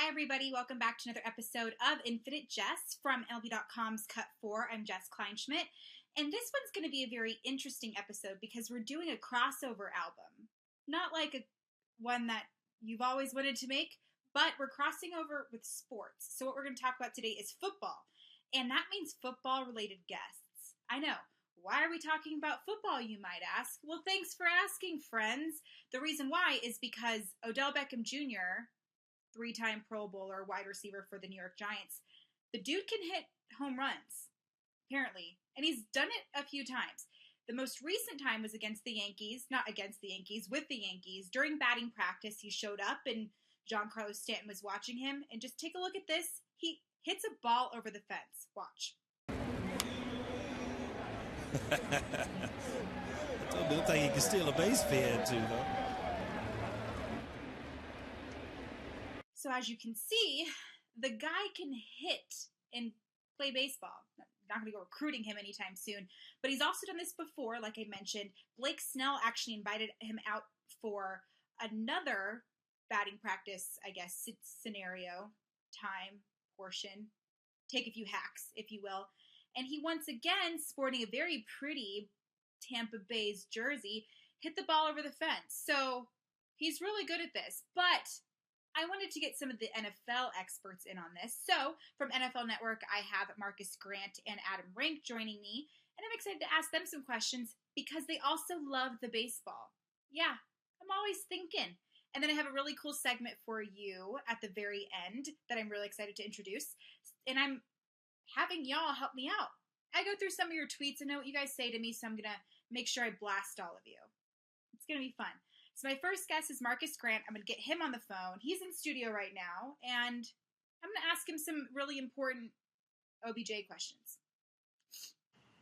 Hi, everybody. Welcome back to another episode of Infinite Jess from MLB.com's Cut 4. I'm Jess Kleinschmidt, and this one's going to be a very interesting episode because we're doing a crossover album. Not like one that you've always wanted to make, but we're crossing over with sports. So what we're going to talk about today is football, and that means football-related guests. I know. Why are we talking about football, you might ask? Well, thanks for asking, friends. The reason why is because Odell Beckham Jr., three-time Pro Bowler, wide receiver for the New York Giants. The dude can hit home runs, apparently, and he's done it a few times. The most recent time was against the Yankees, not against the Yankees, with the Yankees. During batting practice, he showed up, and Giancarlo Stanton was watching him. And just take a look at this. He hits a ball over the fence. Watch. I don't think he can steal a base fan, too, though. So as you can see, the guy can hit and play baseball. Not going to go recruiting him anytime soon, but he's also done this before, like I mentioned. Blake Snell actually invited him out for another batting practice, I guess, scenario, time, portion. Take a few hacks, if you will. And he once again, sporting a very pretty Tampa Bay's jersey, hit the ball over the fence. So he's really good at this, but I wanted to get some of the NFL experts in on this. So, from NFL Network, I have Marcas Grant and Adam Rink joining me, and I'm excited to ask them some questions because they also love the baseball. Yeah, I'm always thinking. And then I have a really cool segment for you at the very end that I'm really excited to introduce, and I'm having y'all help me out. I go through some of your tweets and know what you guys say to me, so I'm going to make sure I blast all of you. It's going to be fun. So my first guest is Marcas Grant. I'm going to get him on the phone. He's in studio right now, and I'm going to ask him some really important OBJ questions.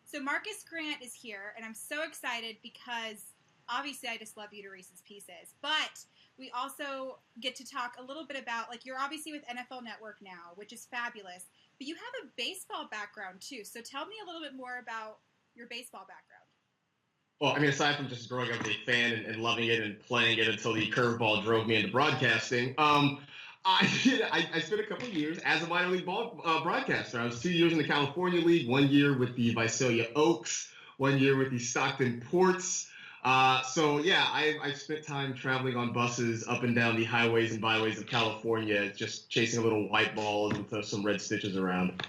So Marcas Grant is here, and I'm so excited because obviously I just love you to Reese's Pieces, but we also get to talk a little bit about, like, you're obviously with NFL Network now, which is fabulous, but you have a baseball background too. So tell me a little bit more about your baseball background. Well, I mean, aside from just growing up as a fan and loving it and playing it until the curveball drove me into broadcasting, I spent a couple of years as a minor league broadcaster. I was 2 years in the California League, 1 year with the Visalia Oaks, 1 year with the Stockton Ports. So, yeah, I spent time traveling on buses up and down the highways and byways of California, just chasing a little white balls with some red stitches around.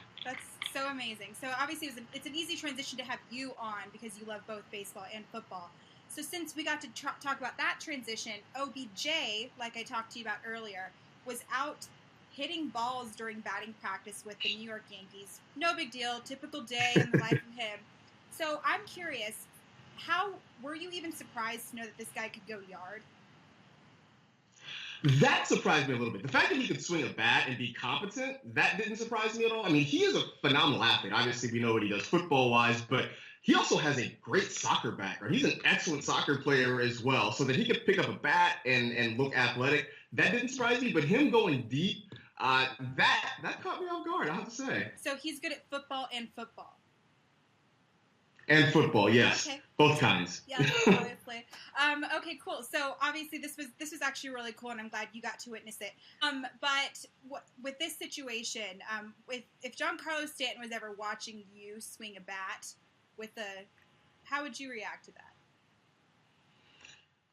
So amazing. So obviously it's an easy transition to have you on because you love both baseball and football. So since we got to talk about that transition, OBJ, like I talked to you about earlier, was out hitting balls during batting practice with the New York Yankees. No big deal. Typical day in the life of him. So I'm curious, how were you even surprised to know that this guy could go yard? That surprised me a little bit. The fact that he could swing a bat and be competent, that didn't surprise me at all. I mean, he is a phenomenal athlete. Obviously, we know what he does football-wise, but he also has a great soccer background. He's an excellent soccer player as well. So that he could pick up a bat and look athletic, that didn't surprise me. But him going deep, that caught me off guard, I have to say. So he's good at football and football. And football, yes. Okay. Both kinds. Yeah, obviously. Okay, cool. So obviously this was actually really cool, and I'm glad you got to witness it. But with this situation, if Giancarlo Stanton was ever watching you swing a bat how would you react to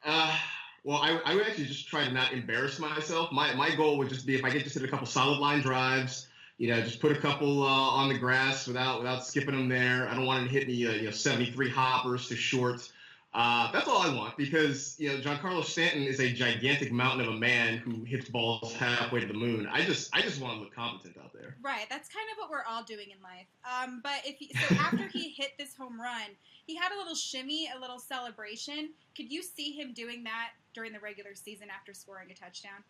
that? Well, I would actually just try to not embarrass myself. My goal would just be if I get to hit a couple solid line drives. Just put a couple on the grass without skipping them there. I don't want him to hit me 73 hoppers to short. That's all I want because Giancarlo Stanton is a gigantic mountain of a man who hits balls halfway to the moon. I just want to look competent out there. Right, that's kind of what we're all doing in life. But after he hit this home run, he had a little shimmy, a little celebration. Could you see him doing that during the regular season after scoring a touchdown?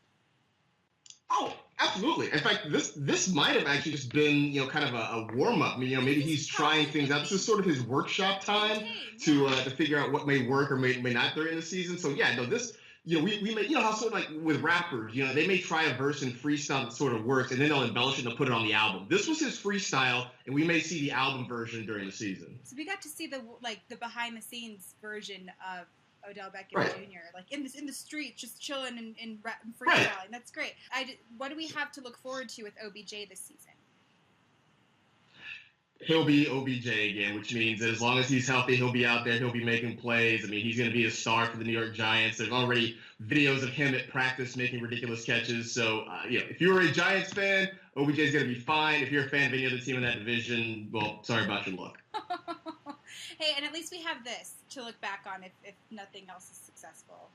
Oh, absolutely. In fact, this might have actually just been, kind of a warm-up. Maybe he's trying things out. This is sort of his workshop time to figure out what may work or may not during the season. So, yeah, no, this, we may, how sort of like with rappers, they may try a verse in freestyle that sort of works, and then they'll embellish it and they'll put it on the album. This was his freestyle, and we may see the album version during the season. So we got to see the behind-the-scenes version of Odell Beckham Right. Jr. Like in the street, just chilling and freestyling. Right. That's great. What do we have to look forward to with OBJ this season? He'll be OBJ again, which means that as long as he's healthy, he'll be out there. He'll be making plays. I mean, he's going to be a star for the New York Giants. There's already videos of him at practice making ridiculous catches. So, if you're a Giants fan, OBJ is going to be fine. If you're a fan of any other team in that division, well, sorry about your luck. Hey, and at least we have this to look back on if nothing else is successful.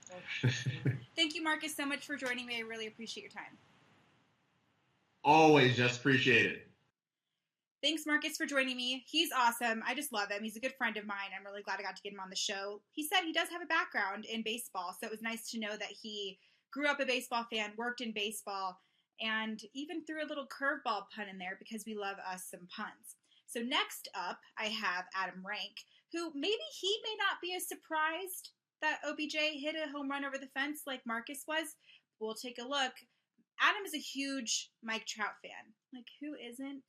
Thank you, Marcas, so much for joining me. I really appreciate your time. Always just appreciate it. Thanks, Marcas, for joining me. He's awesome. I just love him. He's a good friend of mine. I'm really glad I got to get him on the show. He said he does have a background in baseball, so it was nice to know that he grew up a baseball fan, worked in baseball, and even threw a little curveball pun in there because we love us some puns. So next up, I have Adam Rank, who maybe he may not be as surprised that OBJ hit a home run over the fence like Marcas was. We'll take a look. Adam is a huge Mike Trout fan. Like, who isn't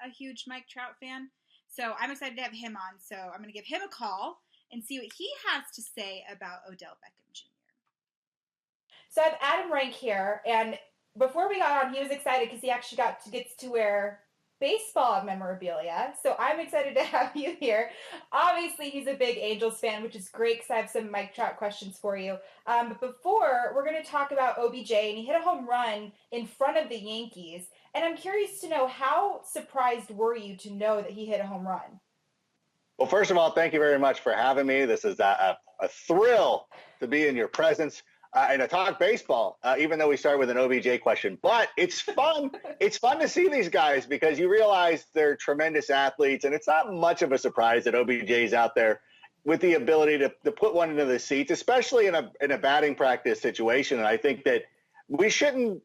a huge Mike Trout fan? So I'm excited to have him on. So I'm going to give him a call and see what he has to say about Odell Beckham Jr. So I have Adam Rank here, and before we got on, he was excited because he actually gets to wear baseball memorabilia. So I'm excited to have you here. Obviously, he's a big Angels fan, which is great because I have some Mike Trout questions for you. But before, we're going to talk about OBJ, and he hit a home run in front of the Yankees. And I'm curious to know, how surprised were you to know that he hit a home run? Well, first of all, thank you very much for having me. This is a thrill to be in your presence and to talk baseball, even though we started with an OBJ question. But it's fun. It's fun to see these guys because you realize they're tremendous athletes, and it's not much of a surprise that OBJ's out there with the ability to put one into the seats, especially in a batting practice situation. And I think that we shouldn't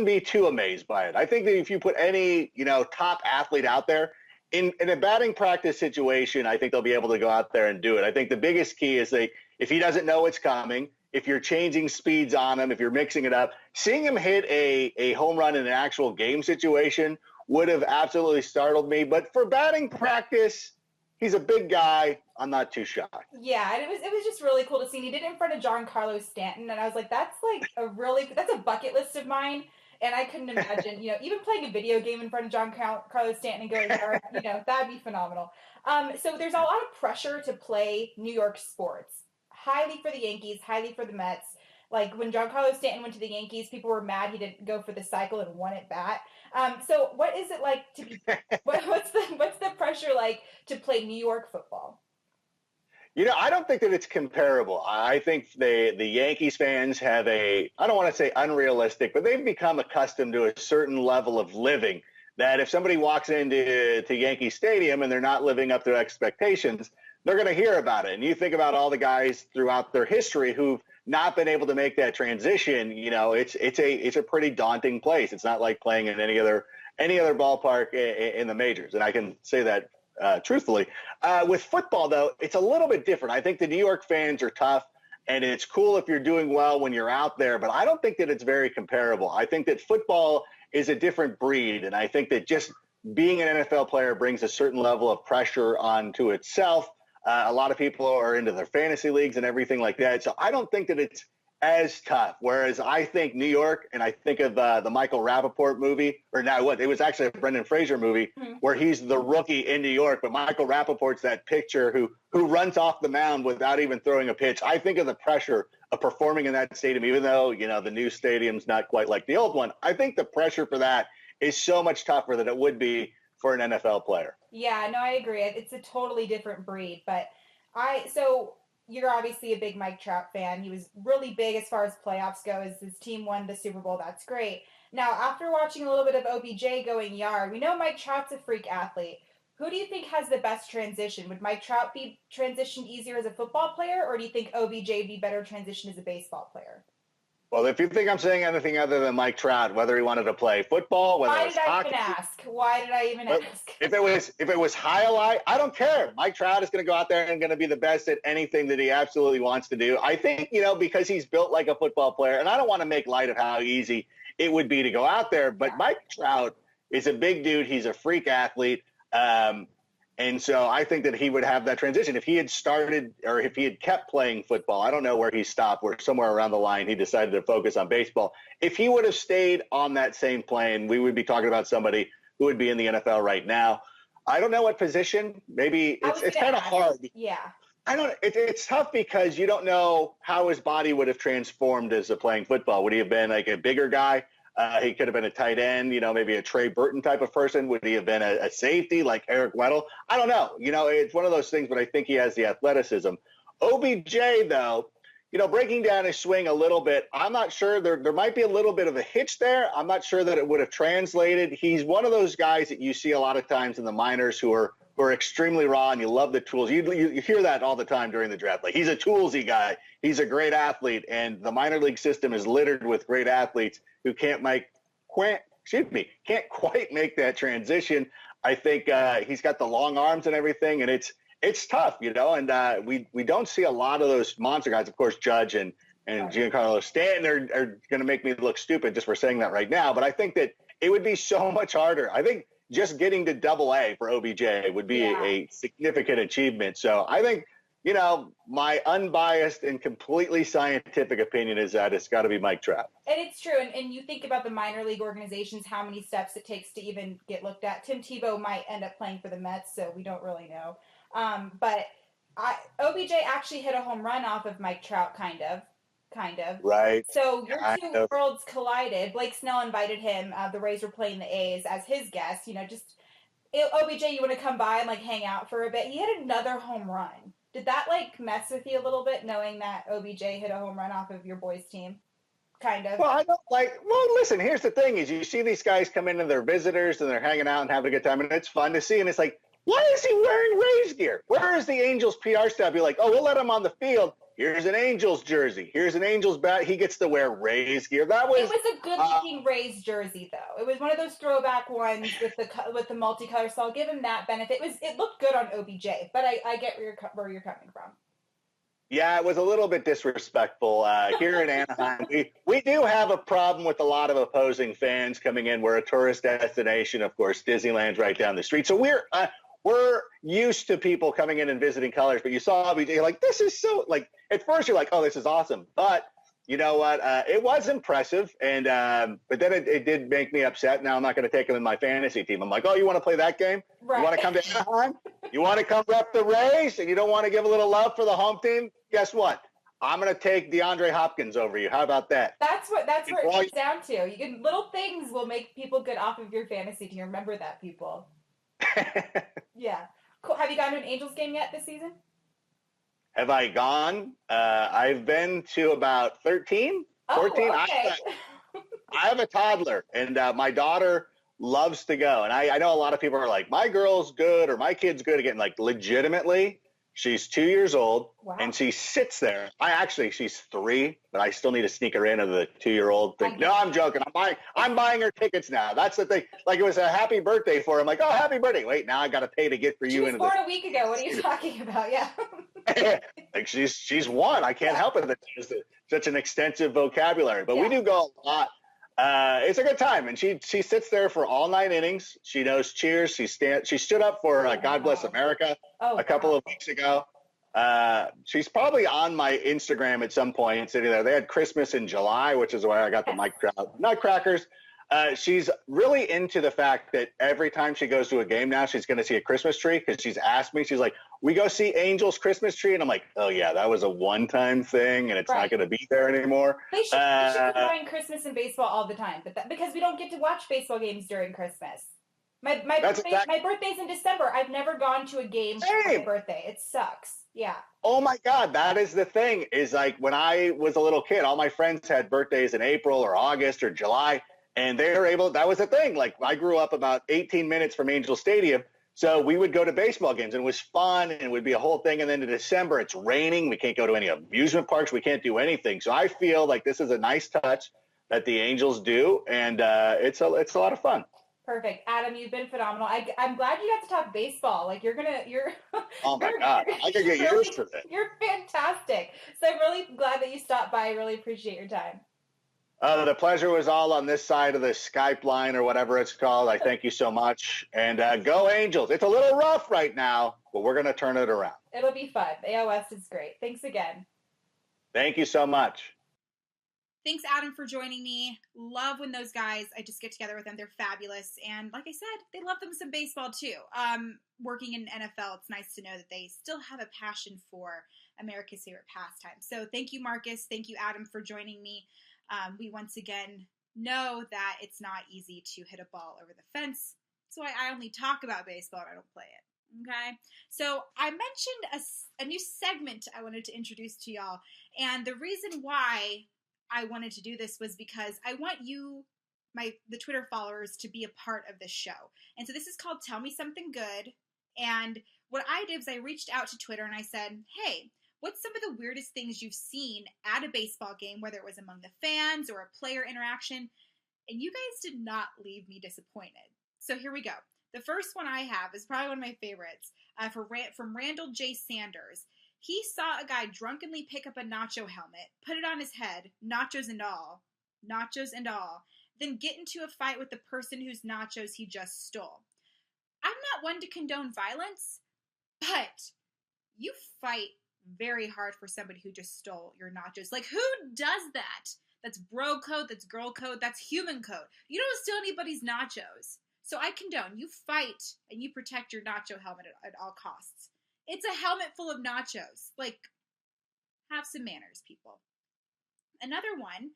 be too amazed by it. I think that if you put any top athlete out there in a batting practice situation, I think they'll be able to go out there and do it. I think the biggest key is if he doesn't know it's coming, if you're changing speeds on him, if you're mixing it up, seeing him hit a home run in an actual game situation would have absolutely startled me. But for batting practice, he's a big guy. I'm not too shocked. Yeah, and it was just really cool to see. And he did it in front of Giancarlo Stanton, and I was like, that's a bucket list of mine. And I couldn't imagine, even playing a video game in front of Giancarlo Stanton and going there, that'd be phenomenal. So there's a lot of pressure to play New York sports. Highly for the Yankees, highly for the Mets. Like when Giancarlo Stanton went to the Yankees, people were mad he didn't go for the cycle and won at bat. So what is it like to be? What's the pressure like to play New York football? I don't think that it's comparable. I think the Yankees fans have I don't want to say unrealistic, but they've become accustomed to a certain level of living that if somebody walks into Yankee Stadium and they're not living up to expectations, they're going to hear about it. And you think about all the guys throughout their history who've not been able to make that transition. It's a pretty daunting place. It's not like playing in any other ballpark in the majors. And I can say that truthfully. With football, though, it's a little bit different. I think the New York fans are tough, and it's cool if you're doing well when you're out there, but I don't think that it's very comparable. I think that football is a different breed, and I think that just being an NFL player brings a certain level of pressure onto itself. A lot of people are into their fantasy leagues and everything like that, so I don't think that it's as tough. Whereas I think New York, and I think of the Michael Rappaport movie, or now what? It was actually a Brendan Fraser movie where he's the rookie in New York, but Michael Rappaport's that pitcher who runs off the mound without even throwing a pitch. I think of the pressure of performing in that stadium, even though the new stadium's not quite like the old one. I think the pressure for that is so much tougher than it would be for an NFL player. Yeah, no, I agree. It's a totally different breed, but you're obviously a big Mike Trout fan. He was really big as far as playoffs go. As his team won the Super Bowl, that's great. Now, after watching a little bit of OBJ going yard, we know Mike Trout's a freak athlete. Who do you think has the best transition? Would Mike Trout be transitioned easier as a football player, or do you think OBJ would be better transitioned as a baseball player? Well, if you think I'm saying anything other than Mike Trout, whether he wanted to play football, whether it was hockey. Why did I even ask? If it was highlight, I don't care. Mike Trout is going to go out there and going to be the best at anything that he absolutely wants to do. I think, because he's built like a football player, and I don't want to make light of how easy it would be to go out there, but Mike Trout is a big dude. He's a freak athlete. And so I think that he would have that transition. If he had started or if he had kept playing football, I don't know where he stopped, where somewhere around the line he decided to focus on baseball. If he would have stayed on that same plane, we would be talking about somebody who would be in the NFL right now. I don't know what position. Maybe it's kind of hard. Yeah. It's tough because you don't know how his body would have transformed as a playing football. Would he have been like a bigger guy? He could have been a tight end, maybe a Trey Burton type of person. Would he have been a safety like Eric Weddle? I don't know. It's one of those things, but I think he has the athleticism. OBJ, though, breaking down his swing a little bit, I'm not sure. There might be a little bit of a hitch there. I'm not sure that it would have translated. He's one of those guys that you see a lot of times in the minors who are extremely raw, and you love the tools. You hear that all the time during the draft. Like, he's a toolsy guy. He's a great athlete, and the minor league system is littered with great athletes who can't quite make that transition. I think he's got the long arms and everything, and it's tough, and we don't see a lot of those monster guys. Of course, Judge and Giancarlo Stanton are going to make me look stupid just for saying that right now, but I think that it would be so much harder. I think just getting to Double-A for OBJ would be a significant achievement. So I think, my unbiased and completely scientific opinion is that it's got to be Mike Trout. And it's true. And you think about the minor league organizations, how many steps it takes to even get looked at. Tim Tebow might end up playing for the Mets, so we don't really know. But OBJ actually hit a home run off of Mike Trout, kind of. Right. So your two worlds collided. Blake Snell invited him. The Rays were playing the A's as his guest. OBJ, you want to come by and like hang out for a bit? He hit another home run. Did that like mess with you a little bit, knowing that OBJ hit a home run off of your boys' team? Kind of. Well, listen, here's the thing is you see these guys come in and they're visitors and they're hanging out and having a good time, and it's fun to see. And it's like, why is he wearing Rays gear? Where is the Angels PR staff? Be like, oh, we'll let him on the field. Here's an Angels jersey. Here's an Angels bat. He gets to wear Rays gear. It was a good-looking Rays jersey, though. It was one of those throwback ones with the multicolor. So I'll give him that benefit. It looked good on OBJ, but I get where you're coming from. Yeah, it was a little bit disrespectful here in Anaheim. We do have a problem with a lot of opposing fans coming in. We're a tourist destination, of course. Disneyland's right down the street, so we're used to people coming in and visiting Colors, but you saw OBJ, you're like, this is so, like, at first you're like, oh, this is awesome. But you know what? It was impressive. And, but then it did make me upset. Now I'm not going to take him in my fantasy team. I'm like, oh, you want to play that game? Right. You want to come to Anaheim? You want to come rep the Rays? And you don't want to give a little love for the home team? Guess what? I'm going to take DeAndre Hopkins over you. How about that? That's where it comes down to. Little things will make people get off of your fantasy team. Remember that, people. Yeah. Cool. Have you gone to an Angels game yet this season? Have I gone? I've been to about 13, 14. Okay. I have a toddler, and my daughter loves to go. And I know a lot of people are like, my girl's good or my kid's good again. Like, legitimately, she's 2 years old, and she sits there. She's 3, but I still need to sneak her in of the 2-year-old thing. No, I'm joking. I'm buying her tickets now. That's the thing. Like, it was a happy birthday for her. I'm like, oh, happy birthday. Wait, now I got to pay to get for you. She was born a week ago. What are you talking about? Yeah. Like, she's one. I can't help it that she has such an extensive vocabulary. But we do go a lot. It's a good time, and she sits there for all 9 innings. She knows cheers. She stood up for God Bless America a couple of weeks ago. She's probably on my Instagram at some point sitting there. They had Christmas in July, which is where I got the Mike Trout nutcrackers. She's really into the fact that every time she goes to a game now, she's going to see a Christmas tree, because she's asked me, she's like, we go see Angels Christmas tree. And I'm like, oh yeah, that was a one-time thing and it's not going to be there anymore. They should be doing Christmas and baseball all the time, but because we don't get to watch baseball games during Christmas. My birthday's in December. I've never gone to a game for my birthday. It sucks. Yeah. Oh my God. That is the thing, is like when I was a little kid, all my friends had birthdays in April or August or July, and they were able, that was the thing. Like, I grew up about 18 minutes from Angel Stadium. So we would go to baseball games, and it was fun, and it would be a whole thing. And then in December, it's raining. We can't go to any amusement parks. We can't do anything. So I feel like this is a nice touch that the Angels do, and it's a lot of fun. Perfect. Adam, you've been phenomenal. I'm glad you got to talk baseball. Like, you're oh my God, I could get used to it. You're fantastic. So I'm really glad that you stopped by. I really appreciate your time. The pleasure was all on this side of the Skype line or whatever it's called. I thank you so much. And go Angels. It's a little rough right now, but we're going to turn it around. It'll be fun. AOS is great. Thanks again. Thank you so much. Thanks, Adam, for joining me. Love when those guys, I just get together with them. They're fabulous. And like I said, they love them some baseball too. Working in NFL, it's nice to know that they still have a passion for America's favorite pastime. So thank you, Marcas. Thank you, Adam, for joining me. We once again know that it's not easy to hit a ball over the fence. That's why I only talk about baseball and I don't play it. Okay? So I mentioned a new segment I wanted to introduce to y'all. And the reason why I wanted to do this was because I want you, the Twitter followers, to be a part of this show. And so this is called Tell Me Something Good. And what I did was I reached out to Twitter and I said, hey, what's some of the weirdest things you've seen at a baseball game, whether it was among the fans or a player interaction? And you guys did not leave me disappointed. So here we go. The first one I have is probably one of my favorites from Randall J. Sanders. He saw a guy drunkenly pick up a nacho helmet, put it on his head, nachos and all, then get into a fight with the person whose nachos he just stole. I'm not one to condone violence, but you fight very hard for somebody who just stole your nachos. Like, who does that? That's bro code, that's girl code, that's human code. You don't steal anybody's nachos. So I condone. You fight and you protect your nacho helmet at all costs. It's a helmet full of nachos. Like, have some manners, people. Another one,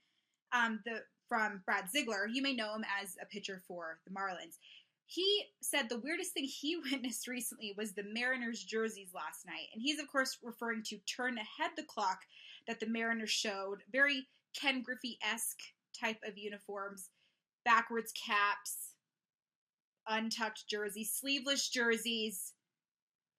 from Brad Ziegler. You may know him as a pitcher for the Marlins. He said the weirdest thing he witnessed recently was the Mariners jerseys last night. And he's, of course, referring to Turn Ahead the Clock that the Mariners showed. Very Ken Griffey-esque type of uniforms. Backwards caps, untucked jerseys, sleeveless jerseys.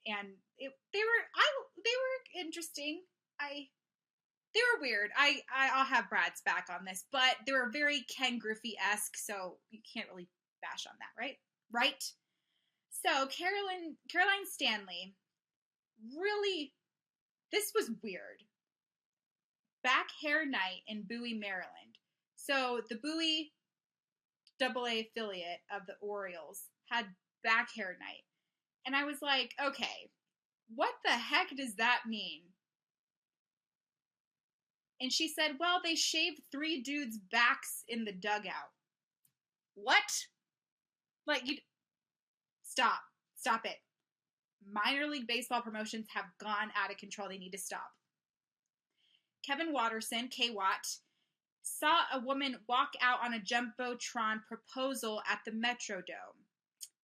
And they were interesting. They were weird. I'll have Brad's back on this, but they were very Ken Griffey-esque, so you can't really bash on that, right? Right? So Caroline Stanley, really, this was weird. Back hair night in Bowie, Maryland. So the Bowie AA affiliate of the Orioles had back hair night. And I was like, okay, what the heck does that mean? And she said, well, they shaved 3 dudes' backs in the dugout. What? Like, stop it. Minor league baseball promotions have gone out of control. They need to stop. Kevin Watterson, K-Watt, saw a woman walk out on a Jumbotron proposal at the Metrodome.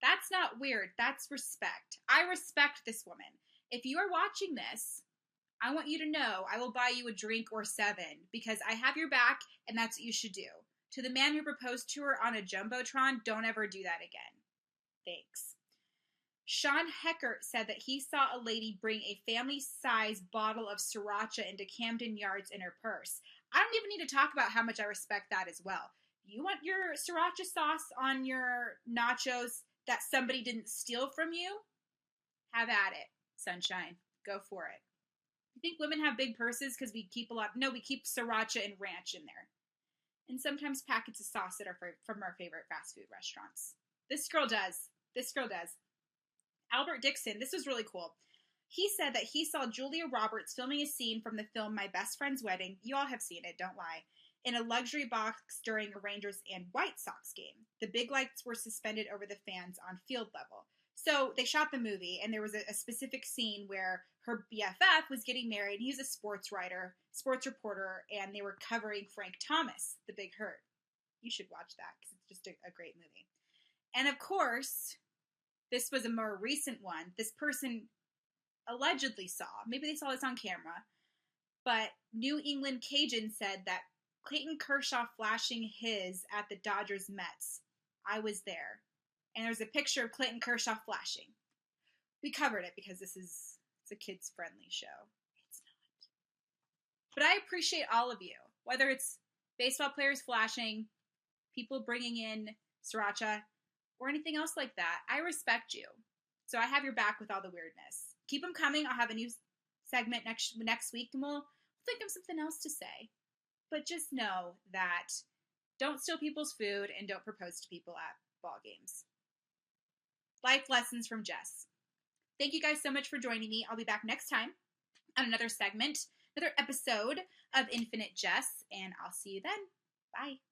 That's not weird. That's respect. I respect this woman. If you are watching this, I want you to know I will buy you a drink or 7 because I have your back and that's what you should do. To the man who proposed to her on a Jumbotron, don't ever do that again. Thanks. Sean Heckert said that he saw a lady bring a family-size bottle of sriracha into Camden Yards in her purse. I don't even need to talk about how much I respect that as well. You want your sriracha sauce on your nachos that somebody didn't steal from you? Have at it, sunshine. Go for it. You think women have big purses because we keep we keep sriracha and ranch in there. And sometimes packets of sauce that are from our favorite fast food restaurants. This girl does. Albert Dixon, this was really cool. He said that he saw Julia Roberts filming a scene from the film My Best Friend's Wedding. You all have seen it, don't lie. In a luxury box during a Rangers and White Sox game. The big lights were suspended over the fans on field level. So they shot the movie, and there was a specific scene where her BFF was getting married. He's a sports reporter, and they were covering Frank Thomas, The Big Hurt. You should watch that because it's just a great movie. And of course, this was a more recent one. This person allegedly saw, maybe they saw this on camera, but New England Cajun said that Clayton Kershaw flashing his at the Dodgers Mets. I was there. And there's a picture of Clayton Kershaw flashing. We covered it because it's a kids-friendly show. It's not. But I appreciate all of you, whether it's baseball players flashing, people bringing in sriracha, or anything else like that. I respect you. So I have your back with all the weirdness. Keep them coming. I'll have a new segment next week, and we'll think of something else to say. but just know that don't steal people's food and don't propose to people at ball games. Life lessons from Jess. Thank you guys so much for joining me. I'll be back next time on another segment, another episode of Infinite Jess, and I'll see you then. Bye.